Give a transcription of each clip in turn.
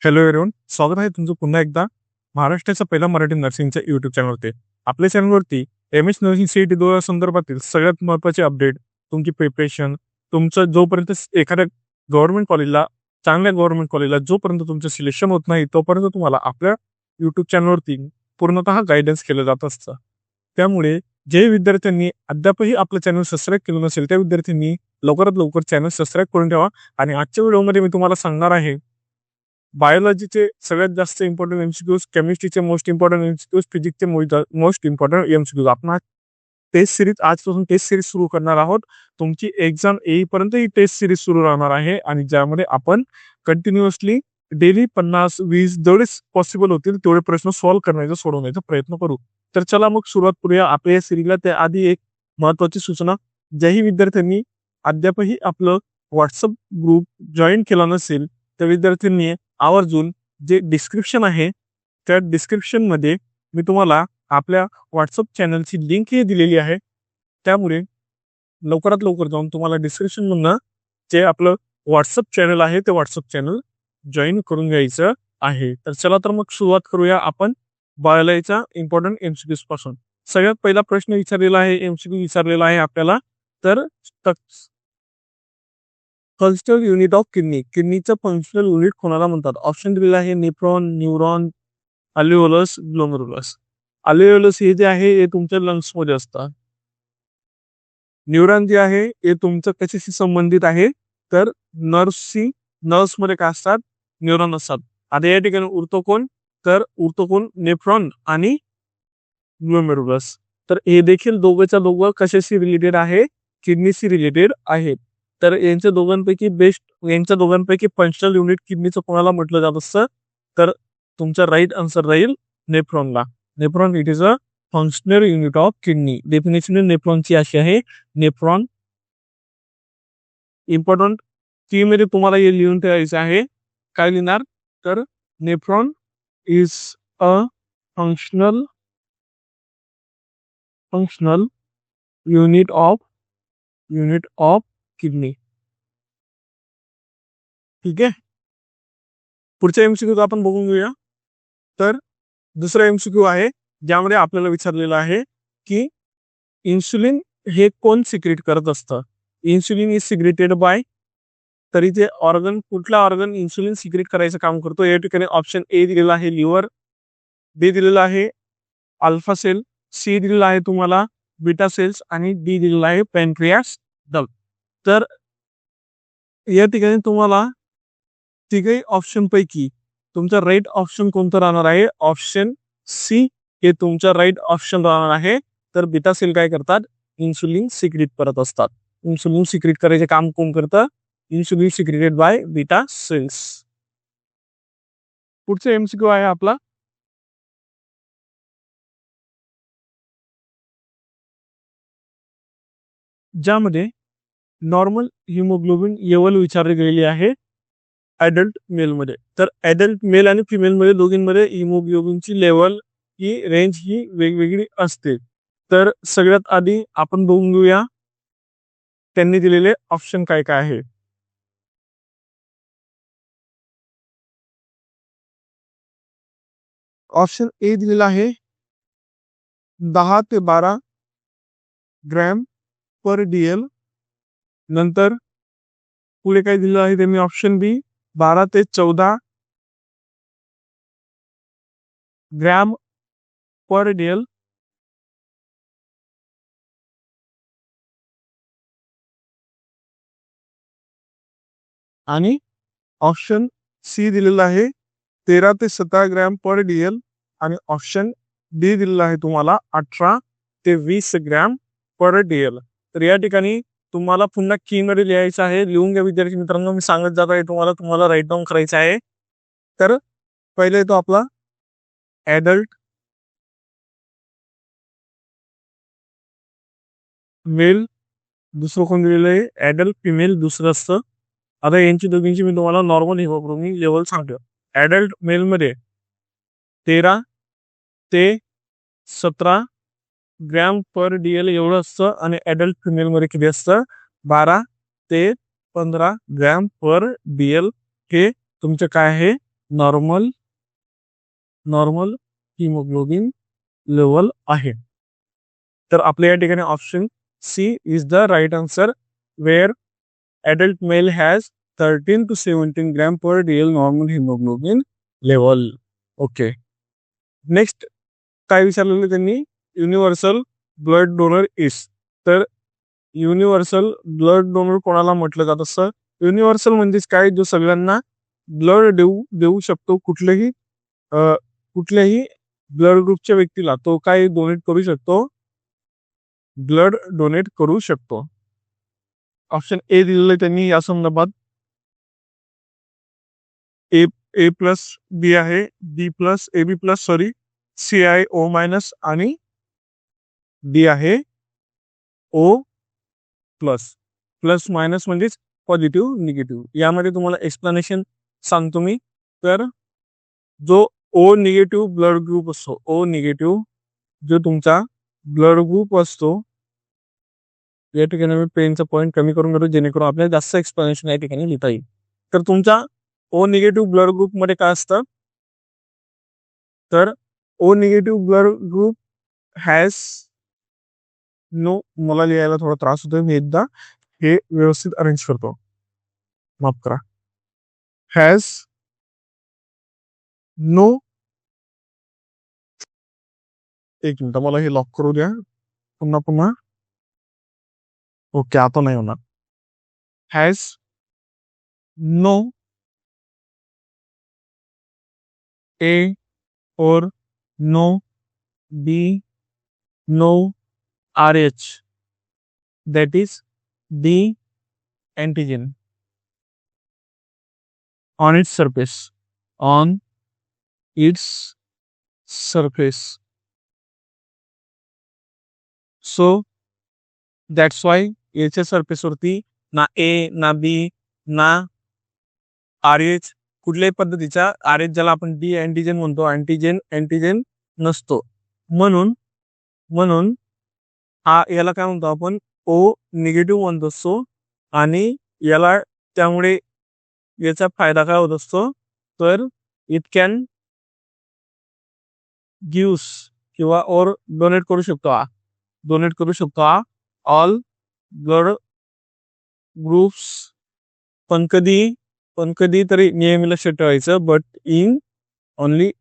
Hello everyone, स्वागत आहे तुमचं पुन्हा एकदा महाराष्ट्राचा पहिला मराठी नर्सिंगच्या युट्यूब चॅनलवरती. आपल्या चॅनलवरती एम.एस. नर्सिंग सीईटी 2 संदर्भातील सगळ्यात महत्त्वाचे अपडेट, तुमची प्रिपरेशन, तुमचं जोपर्यंत एखाद्या चांगल्या गव्हर्नमेंट कॉलेजला जोपर्यंत तुमचं सिलेक्शन होत नाही, तोपर्यंत तुम्हाला आपल्या युट्यूब चॅनलवरती पूर्णतः गायडन्स केलं जात असतं. त्यामुळे जे विद्यार्थ्यांनी अद्यापही आपलं चॅनल सबस्क्राईब केलं नसेल, त्या विद्यार्थ्यांनी लवकरात लवकर चॅनल सबस्क्राईब करून ठेवा. आणि आजच्या व्हिडिओमध्ये मी तुम्हाला सांगणार आहे बायोलॉजीचे सगळ्यात जास्त इम्पॉर्टंट एमसीक्यूज, केमिस्ट्रीचे मोस्ट इम्पॉर्टंट एमसीक्यूज, फिजिक्सचे मोस्ट इम्पॉर्टंट एमसीक्यूज. आपण आजपासून टेस्ट सिरीज सुरू करणार आहोत. तुमची एक्झाम येईपर्यंत ही टेस्ट सिरीज सुरू राहणार आहे आणि ज्यामध्ये आपण कंटिन्युअसली डेली 50-20 जेवढे पॉसिबल होतील तेवढे प्रश्न सॉल्व्ह सोडवण्याचा प्रयत्न करू. तर चला मग सुरुवात करूया आपल्या या सिरीजला. त्याआधी एक महत्वाची सूचना, ज्याही विद्यार्थ्यांनी अद्यापही आपलं व्हॉट्सअप ग्रुप जॉईन केला नसेल त्या विद्यार्थ्यांनी आवर्जून जे डिस्क्रिप्शन आहे त्या डिस्क्रिप्शन मध्ये मी तुम्हाला आपल्या व्हॉट्सअप चॅनलची लिंक ही दिलेली आहे. त्यामुळे लवकरात लवकर जाऊन तुम्हाला डिस्क्रिप्शन मधनं जे आपलं व्हॉट्सअप चॅनल आहे ते व्हॉट्सअप चॅनल जॉईन करून घ्यायचं आहे. तर चला तर मग सुरुवात करूया आपण बायोलॉजीचा इम्पॉर्टंट एमसीक्यूज पासून. सगळ्यात पहिला प्रश्न एमसीक्यू विचारलेला आहे आपल्याला. तर फंक्शनल युनिट ऑफ किडनीचं फंक्शनल युनिट कोणाला म्हणतात? ऑप्शन दिलेला आहे nephron, neuron, alveolus, glomerulus. Alveolus हे जे आहे हे तुमच्या लंग्स मध्ये असतात. न्यूरॉन जे आहे हे तुमचं कशाशी संबंधित आहे? तर नर्व्स मध्ये काय असतात? न्यूरॉन असतात. आता या ठिकाणी उरतो कोण? तर उरतो कोण? नेफ्रॉन आणि ग्लोमेरुलस. तर हे देखील दोघंच्या दोघं कशाशी रिलेटेड आहे? किडनीशी रिलेटेड आहेत. तर यांच्या दोघांपैकी फंक्शनल युनिट किडनीचं कोणाला म्हटलं जात असतं? तर तुमचा राईट आन्सर राहील नेफ्रॉनला. Nephron it is a functional unit of kidney. Definition नेफ्रॉनची अशी आहे. नेफ्रॉन इम्पॉर्टंट की मध्ये तुम्हाला हे लिहून ठेवायचं आहे. काय लिहिणार? तर nephron is a functional unit of kidney. ठीक आहे. पुढच्या एमसीक्यू आपण बघून घेऊया. तर दुसरा एमसीक्यू आहे ज्यामध्ये आपल्याला विचारलेलं आहे की इन्सुलिन हे कोण सिक्रेट करत असतं? Insulin is secreted by. तरी ते कुठला ऑर्गन इन्सुलिन सिक्रेट करायचं काम करतो? या ठिकाणी ऑप्शन ए दिलेला आहे लिव्हर, बी दिलेला आहे अल्फा सेल, सी दिलेला आहे तुम्हाला बीटा सेल्स आणि डी दिलेला आहे पॅनक्रियास डक्ट. तर या ठिकाणी तुम्हाला तिघही ऑप्शन पैकी तुमचा राईट ऑप्शन कोणतं राहणार आहे? ऑप्शन सी हे तुमचा राईट ऑप्शन राहणार आहे. तर बीटा सेल काय करतात? इन्सुलिन सिक्रेट करत असतात. इन्सुलिन सिक्रेट करायचे काम कोण करतं? Insulin secreted by beta cells. पुढचा एमसीक्यू आहे आपला. ज्यामध्ये नॉर्मल हिमोग्लोबिन लेवल विचारली गेलेली आहे ऍडल्ट मेलमध्ये. तर ऍडल्ट मेल आणि फिमेल मध्ये दोघींमध्ये हिमोग्लोबिनची लेवल ही रेंज ही वेगवेगळी असते. तर सगळ्यात आधी आपण बघून घेऊया त्यांनी दिलेले ऑप्शन काय काय आहे. ऑप्शन ए दिलेला आहे 10 ते 12 ग्रॅम पर डीएल. नंतर पुढे काय दिलं आहे त्यांनी ऑप्शन बी 12 ते 14 ग्रॅम पर डीएल. आणि ऑप्शन सी दिलेला आहे 13 ते 17 ग्रॅम पर डीएल. आणि ऑप्शन डी दिलेला आहे तुम्हाला 18 ते 20 ग्रॅम पर डीएल. तर या ठिकाणी तुम्हाला पुन्हा की मध्ये लिहायचं आहे. लिहून घ्या विद्यार्थी मित्रांनो, मी सांगत जात आहे तुम्हाला राईट डाऊन करायचं आहे. तर पहिले येतो आपला ऍडल्ट मेल, दुसरं कोण दिलेलं आहे ऍडल्ट फिमेल दुसरं असतं. आता यांची दोघींची मी तुम्हाला नॉर्मल हिमोग्लोबिन लेवल सांगतो. ऍडल्ट मेल मध्ये 13 ते 17 ग्रॅम पर डीएल एवढं असतं आणि ऍडल्ट फिमेल मध्ये किती असतं? 12 ते 15 ग्रॅम पर डीएल हे तुमचं काय आहे? नॉर्मल नॉर्मल हिमोग्लोबिन लेवल आहे. तर आपल्या या ठिकाणी option C is the right answer, where adult male has 13 to 17 gram per DL normal hemoglobin level. Okay. Next काय विचारलेलं त्यांनी, युनिव्हर्सल ब्लड डोनर इज. तर युनिव्हर्सल ब्लड डोनर कोणाला म्हटलं जात असं, युनिव्हर्सल म्हणजेच काय, जो सगळ्यांना ब्लड देऊ शकतो, कुठल्याही ब्लड ग्रुपच्या व्यक्तीला तो काय डोनेट करू शकतो, ब्लड डोनेट करू शकतो. ऑप्शन ए दिलेलं त्यांनी या संदर्भात, ए प्लस बी आहे, B plus A B plus sorry, C आहे ओ मायनस आणि डी आहे ओ प्लस. प्लस मायनस म्हणजेच पॉझिटिव्ह निगेटिव्ह. यामध्ये तुम्हाला एक्सप्लेनेशन सांगतो मी. तर जो ओ निगेटिव्ह ब्लड ग्रुप असतो, ओ निगेटिव्ह जो तुमचा ब्लड ग्रुप असतो, या ठिकाणी मी पेनचा पॉईंट कमी करून घेतो जेणेकरून आपल्याला जास्त एक्सप्लेनेशन या ठिकाणी लिहिता येईल. तर तुमचा ओ निगेटिव्ह ब्लड ग्रुप मध्ये काय असतं, तर O negative blood group has no, मला लिहायला थोडा त्रास होतोय, मी एकदा हे व्यवस्थित अरेंज करतो, माफ करा. हॅज नो, एक मिनिट मला हे लॉक करू द्या, पुन्हा ओके, आता नाही होणार. Has no A or no B no RH, that is the antigen on its surface, on its surface. So that's why याच्या सरफेस वरती ना ए ना बी ना RH कुठल्याही पद्धतीचा, RH ज्याला आपण डी अँटीजन म्हणतो, अँटीजन नसतो. म्हणून हा याला काय म्हणतो आपण, ओ निगेटिव्ह म्हणत असतो. आणि याला त्यामुळे याचा फायदा काय होत असतो, तर इट कॅन गिव्स किंवा और डोनेट करू शकतो हा ऑल ब्लड ग्रुप्स, पण कधी तरी नेहमी लक्षात ठेवायचं, but in only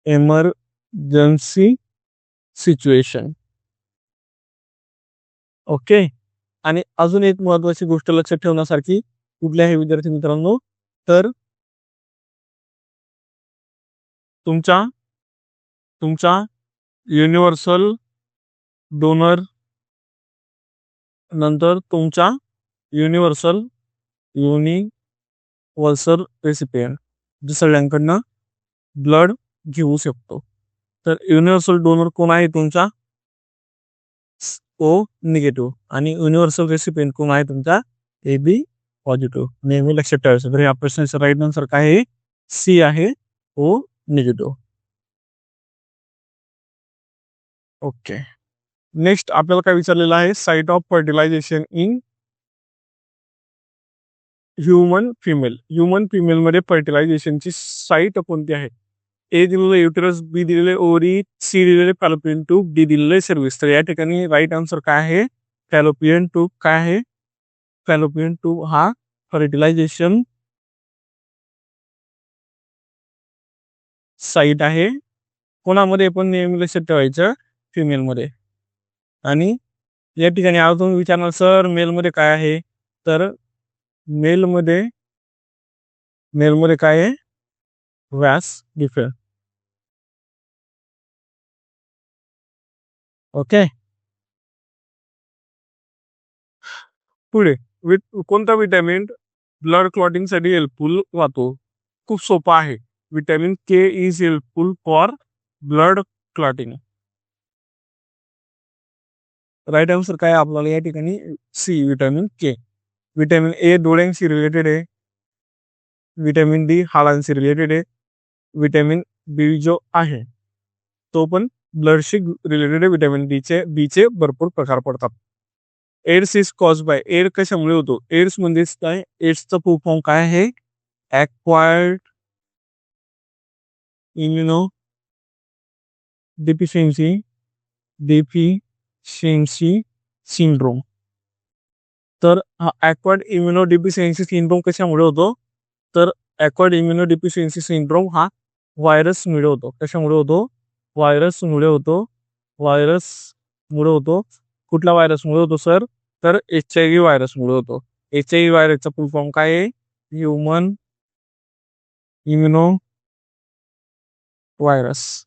emergency situation. Okay. आणि अजून एक महत्वाची गोष्ट लक्षात ठेवण्यासारखी कुठल्याही विद्यार्थी मित्रांनो, तर तुमचा युनिव्हर्सल डोनर नंतर तुमचा युनिव्हर्सल रेसिपियंट जो सगळ्यांकडनं ब्लड घेऊ शकतो. तर युनिव्हर्सल डोनर कोण आहे, तुमचा ओ निगेटिव्ह, आणि युनिव्हर्सल रेसिपियंट कोण आहे, तुमचा ए बी पॉझिटिव्ह. नेहमी लक्षात ठेवायचं. तर या प्रश्नाचं राईट आन्सर काय आहे, सी आहे, ओ निगेटिव्ह. ओके. नेक्स्ट आपल्याला काय विचारलेलं आहे, site of fertilization in human female मध्ये फर्टिलायझेशनची साईट कोणती आहे. ए दिलेलं युटेरस, बी दिलेले ओरी, सी दिलेले फॅलोपियन ट्यूब, डी दिलेले सर्व्हिस. तर या ठिकाणी राईट आन्सर काय आहे, फॅलोपियन ट्यूब. काय आहे, फॅलोपियन ट्यूब हा फर्टिलायझेशन साईट आहे. कोणामध्ये पण नेहमी लक्षात ठेवायचं, फिमेल मध्ये. आणि या ठिकाणी आज तुम्ही विचारणार सर मेल मध्ये काय आहे, तर मेल मध्ये काय आहे, व्यास डिफरंट. ओके. पुढे कोणता विटॅमिन ब्लड क्लॉटिंग साठी हेल्पफुल राहतो, खूप सोपा आहे. Vitamin K is helpful for blood clotting. Right answer काय आपल्याला या ठिकाणी, C vitamin K. Vitamin A डोळ्यांशी रिलेटेड आहे, विटॅमिन डी हाडांशी रिलेटेड आहे, विटॅमिन बी जो आहे तो पण ब्लडशी रिलेटेड आहे. विटॅमिन बी चे भरपूर प्रकार पडतात. AIDS is cause by, AIDS कशामुळे होतो, एड्स म्हणजेच काय, एड्सचा फुल फॉर्म काय आहे, ॲक्वायर्ड इम्युनो डिफिशियन्सी सिंड्रोम. तर हा ॲक्वायर्ड इम्युनो डिफिशियन्सी सिंड्रोम कशामुळे होतो? तर ॲक्वायर्ड इम्युनो डिफिशियन्सी सिंड्रोम हा व्हायरसमुळे होतो. कशामुळे होतो? व्हायरसमुळे होतो. व्हायरसमुळे होतो. कुठल्या व्हायरसमुळे होतो सर? तर HIV व्हायरसमुळे होतो. HIV व्हायरसचा फुल फॉर्म काय आहे? Human immuno virus.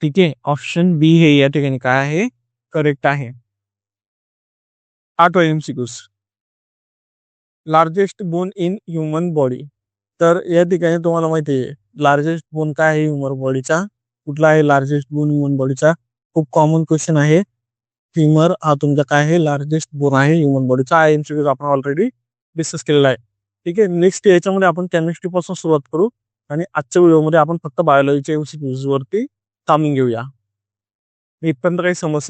ठीक आहे, ऑप्शन बी हे या ठिकाणी काय आहे? करेक्ट आहे. 8 MCQs. Largest bone in human body. तर या ठिकाणी तुम्हाला माहिती आहे लार्जेस्ट बोन काय आहे ह्युमन बॉडीचा? कुठला आहे लार्जेस्ट बोन ह्युमन बॉडीचा? खूप कॉमन क्वेश्चन आहे. फिमर हा तुमचा काय आहे? लार्जेस्ट बोन आहे ह्युमन बॉडीचा. MCQ आपण ऑलरेडी डिस्कस केलेला आहे. ठीक आहे, नेक्स्ट याच्यामध्ये आपण केमिस्ट्री पासून सुरुवात करू आणि आजच्या व्हिडिओमध्ये आपण फक्त बायोलॉजीच्या MCQs वरती थांबून घेऊया. इथपर्यंत काही समस्या